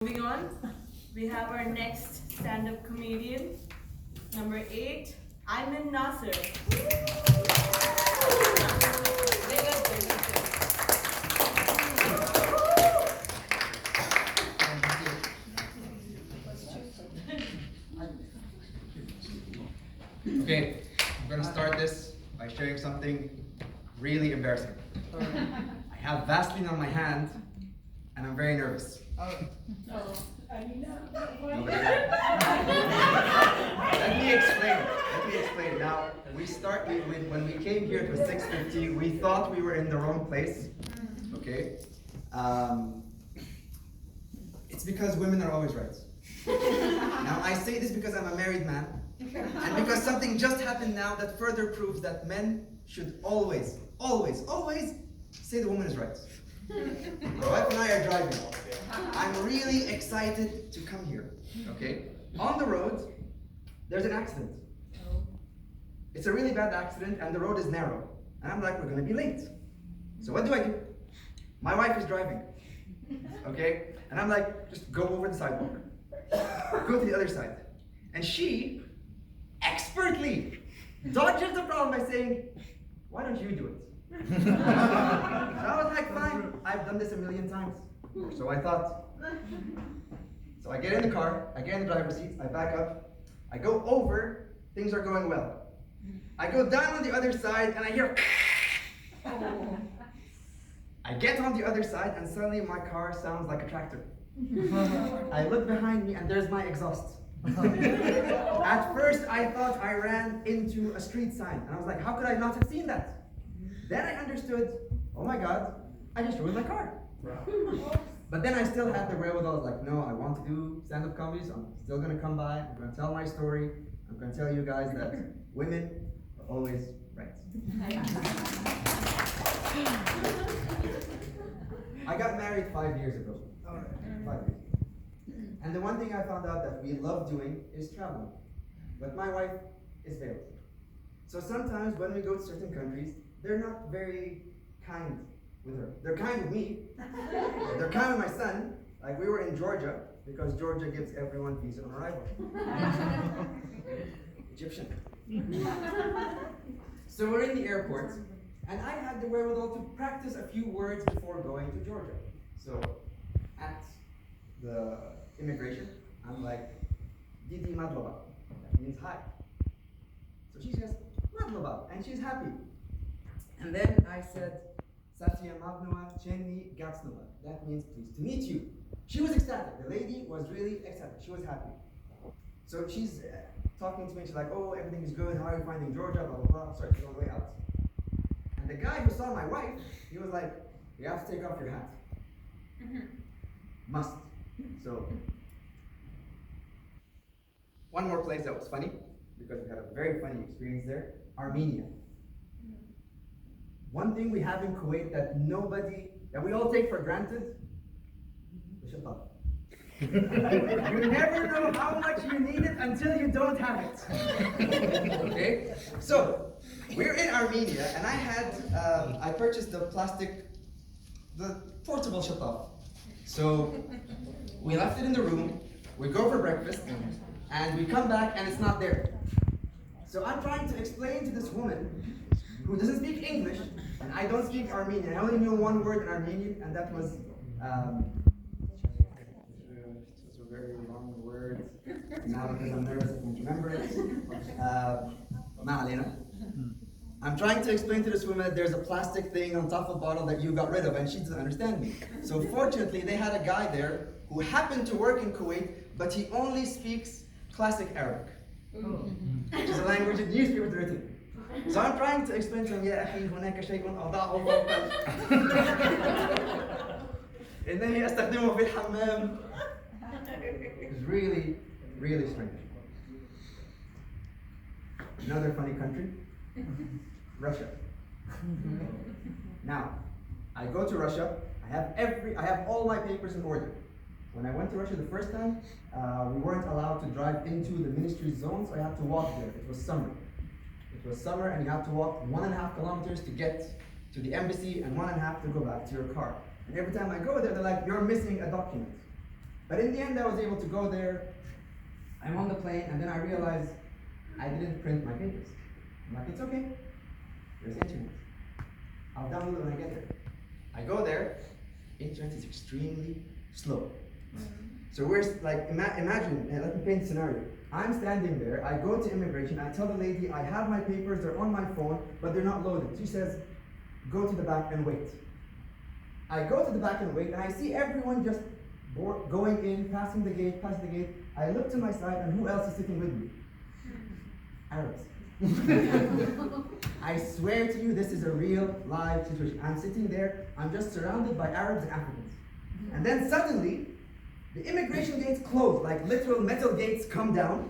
Moving on, we have our next stand-up comedian, number 8, Ayman Nasser. Okay, I'm gonna start this by sharing something really embarrassing. I have Vaseline on my hand, and I'm very nervous. Nobody- Let me explain. Now, when we came here, it was 6:50. We thought we were in the wrong place. Okay? It's because women are always right. Now, I say this because I'm a married man, and because something just happened now that further proves that men should always say the woman is right. My wife and I are driving. I'm really excited to come here. Okay? On the road, there's an accident. It's a really bad accident, and the road is narrow. And I'm like, we're gonna be late. So what do? My wife is driving. Okay? And I'm like, just go over the sidewalk. Go to the other side. And she expertly dodges the problem by saying, why don't you do it? So I was like, fine, I've done this a million times. So I thought. So I get in the car, I get in the driver's seat, I back up, I go over, things are going well. I go down on the other side and I hear I get on the other side and suddenly my car sounds like a tractor. I look behind me and there's my exhaust. At first I thought I ran into a street sign and I was like, how could I not have seen that? Then I understood, oh my God, I just ruined my car. But then I still had the wherewithal. I was like, no, I want to do stand-up comedy, so I'm still going to come by. I'm going to tell my story. I'm going to tell you guys that women are always right. I got married 5 years ago. 5 years. And the one thing I found out that we love doing is traveling. But my wife is veiled. So sometimes when we go to certain countries, they're not very kind with her. They're kind with me. They're kind with my son. Like we were in Georgia, because Georgia gives everyone visa on arrival. Egyptian. So we're in the airport, and I had the wherewithal to practice a few words before going to Georgia. So at the immigration, I'm like, Didi Madlova. That means hi. So she says, Madlova, and she's happy. And then I said, Safia Madnova Chenni Gatsnova. That means pleased to meet you. She was ecstatic. The lady was really ecstatic. She was happy. So she's talking to me. She's like, oh, everything is good. How are you finding Georgia? Blah, blah, blah. Sorry, she's on the way out. And the guy who saw my wife, he was like, you have to take off your hat. Must. So, one more place that was funny, because we had a very funny experience there, Armenia. One thing we have in Kuwait that we all take for granted, the shaitan. You never know how much you need it until you don't have it. Okay? So, we're in Armenia, and I purchased the portable shaitan. So, we left it in the room, we go for breakfast, and we come back and it's not there. So I'm trying to explain to this woman who doesn't speak English, and I don't speak Armenian. I only knew one word in Armenian, and that was, it's a very long word. Now because I'm nervous, I can't remember it. Ma'alina. I'm trying to explain to this woman that there's a plastic thing on top of the bottle that you got rid of, and she doesn't understand me. So fortunately, they had a guy there who happened to work in Kuwait, but he only speaks classic Arabic, which is a language that newspapers written. So I'm trying to explain to him, يا أخي هناك شيء أضعه فوق إنني أستخدمه في الحمام. It's really, really strange. Another funny country, Russia. Now, I go to Russia. I have all my papers in order. When I went to Russia the first time, we weren't allowed to drive into the ministry zone, so I had to walk there. It was summer. And you have to walk 1.5 kilometers to get to the embassy and 1.5 to go back to your car. And every time I go there, they're like, you're missing a document. But in the end, I was able to go there. I'm on the plane, and then I realized I didn't print my papers. I'm like, it's okay. There's internet. I'll download it when I get there. I go there. Internet is extremely slow. So we're like, imagine, let me paint a scenario. I'm standing there, I go to immigration, I tell the lady, I have my papers, they're on my phone, but they're not loaded. She says, go to the back and wait. I go to the back and wait, and I see everyone just going in, passing the gate. I look to my side, and who else is sitting with me? Arabs. I swear to you, this is a real, live situation. I'm sitting there, I'm just surrounded by Arabs and Africans. And then suddenly, the immigration gates close, like literal metal gates come down,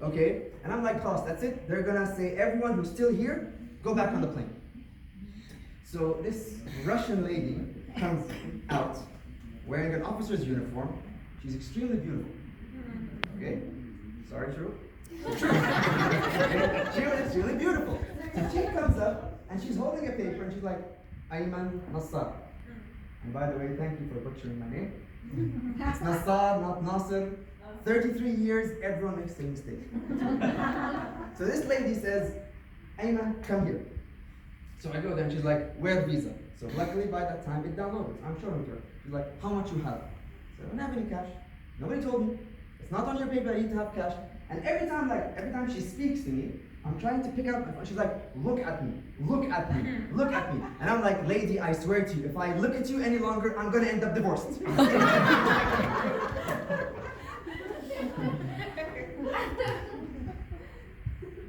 okay? And I'm like, boss, that's it. They're gonna say, everyone who's still here, go back on the plane. So this Russian lady comes out wearing an officer's uniform. She's extremely beautiful, okay? Sorry, true? Okay? She was extremely beautiful. So she comes up and she's holding a paper and she's like, Ayman Nassar. And by the way, thank you for butchering my name. It's Nassar, not Nasser. 33 years, everyone makes the mistake. So this lady says, Ayman, come here. So I go there and she's like, where visa? So luckily by that time it downloaded. I'm showing it to her. She's like, how much you have? So I don't have any cash. Nobody told me. It's not on your paper, I need to have cash. And every time she speaks to me, I'm trying to pick up my phone. She's like, look at me, look at me, look at me. And I'm like, lady, I swear to you, if I look at you any longer, I'm gonna end up divorced.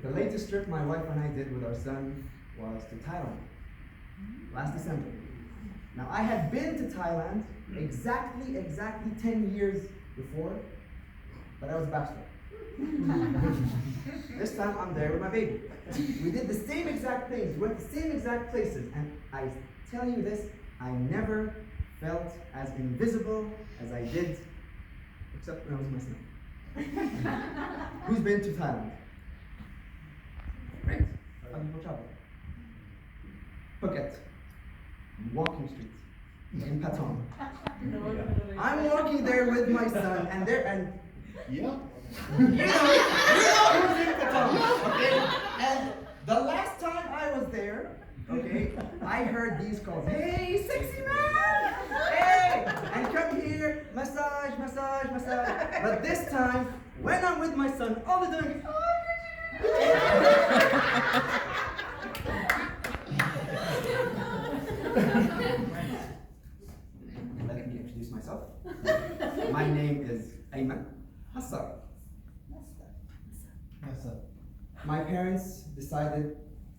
The latest trip my wife and I did with our son was to Thailand, last December. Now I had been to Thailand exactly 10 years before, but I was bachelor. This time I'm there with my baby. We did the same exact things, we went the same exact places, and I tell you this, I never felt as invisible as I did, except when I was with my son. Who's been to Thailand? Great. Phuket. Walking streets in Patong. I'm walking there with my son, and you know who's in Patong, okay? And the last time I was there, okay, I heard these calls. Hey, sexy man! Hey! And come here, massage. But this time, when I'm with my son, all they're doing is, let me introduce myself. My name is Ayman Nassar. My parents decided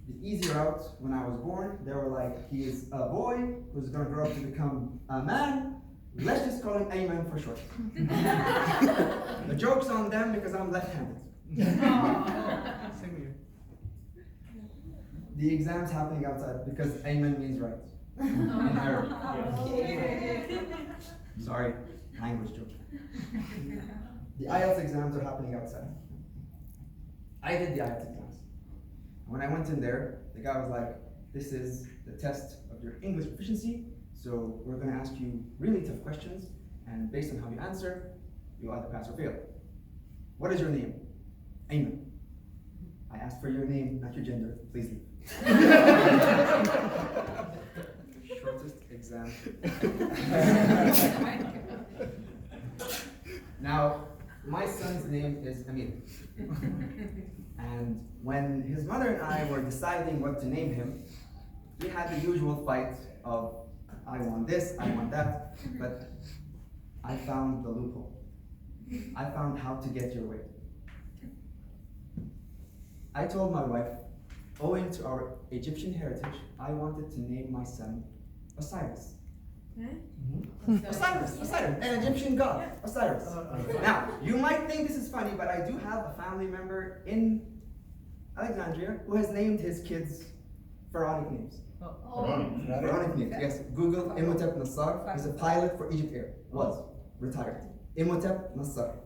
the easy route when I was born. They were like, he is a boy who's going to grow up to become a man. Let's just call him Ayman for short. The joke's on them because I'm left-handed. Same here. The exam's happening outside because Ayman means right in Arabic. Sorry, language joke. The IELTS exams are happening outside. I did the IELTS exams. When I went in there, the guy was like, this is the test of your English proficiency, so we're going to ask you really tough questions, and based on how you answer, you'll either pass or fail. What is your name? Ayman. I asked for your name, not your gender. Please leave. Shortest exam. Now, my son's name is Amir. And when his mother and I were deciding what to name him, we had the usual fight of, I want this, I want that, but I found the loophole. I found how to get your way. I told my wife, owing to our Egyptian heritage, I wanted to name my son Osiris. Osiris, an Egyptian god, Osiris. Now, you might think this is funny, but I do have a family member in Alexandria who has named his kids pharaonic names. Pharaonic names, yes. Google Imhotep Nassar. He's a pilot for Egypt Air. Was. Retired. Imhotep Nassar.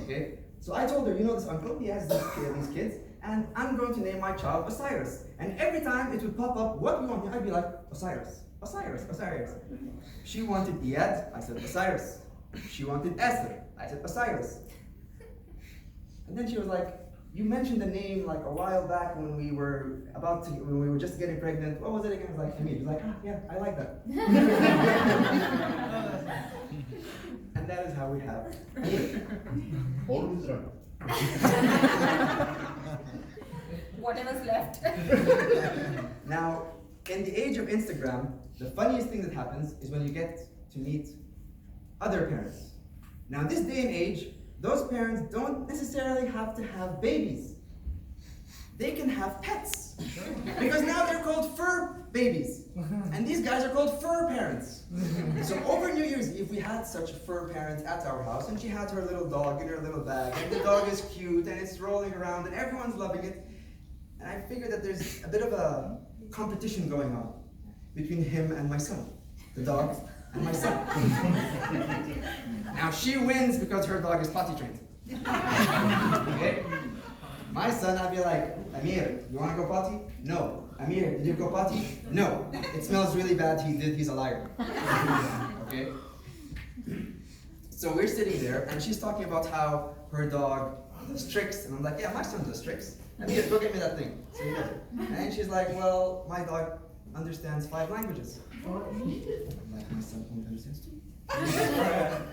Okay? So I told her, you know this uncle, he has these kids, and I'm going to name my child Osiris. And every time it would pop up, what do you want? I'd be like, Osiris. Osiris. She wanted Iyad, I said Osiris. She wanted Esther. I said Osiris. And then she was like, you mentioned the name like a while back when we were just getting pregnant. What was it again? I was like, Amir. She was like, ah, yeah, I like that. And that is how we have Amir. Always right. Whatever's left. Now, in the age of Instagram, the funniest thing that happens is when you get to meet other parents. Now, this day and age, those parents don't necessarily have to have babies. They can have pets. Because now they're called fur babies. And these guys are called fur parents. So over New Year's Eve, we had such a fur parent at our house, and she had her little dog in her little bag, and the dog is cute, and it's rolling around, and everyone's loving it. And I figured that there's a bit of a competition going on between him and my son, the dog and my son. Now she wins because her dog is potty trained. Okay? My son, I'd be like, Amir, you want to go potty? No. Amir, did you go potty? No. It smells really bad. He did. He's a liar. Okay? So we're sitting there, and she's talking about how her dog does tricks, and I'm like, yeah, my son does tricks. Amir, go get me that thing. So he does it. And she's like, well, my dog understands 5 languages. I'm like, my son only understands 2.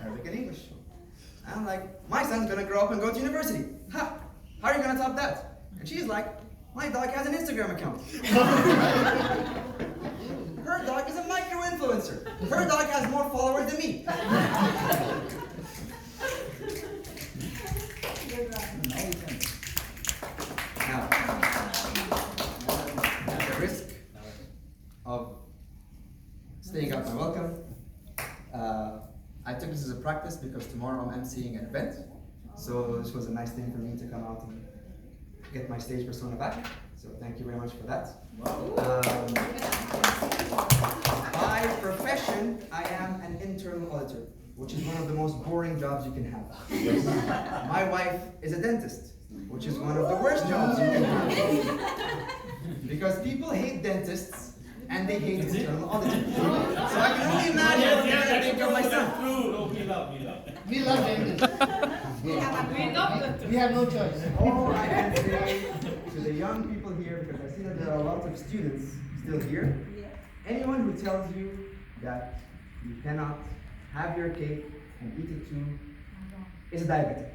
Arabic and English. And I'm like, my son's gonna grow up and go to university. Ha! How are you gonna top that? And she's like, my dog has an Instagram account. Her dog is a micro-influencer. Her dog has more followers than me. Now, at the risk of staying up my welcome, I took this as a practice because tomorrow I'm emceeing an event. So this was a nice thing for me to come out and get my stage persona back. So thank you very much for that. By profession, I am an internal auditor, which is one of the most boring jobs you can have. My wife is a dentist, which is one of the worst jobs you can have. Because people hate dentists and they hate internal auditors. So I can only imagine what I think of myself. We love dentists. We love them. We have no choice. All I can say to the young people here, because I see that there are a lot of students still here, anyone who tells you that you cannot have your cake and eat it too is a diabetic.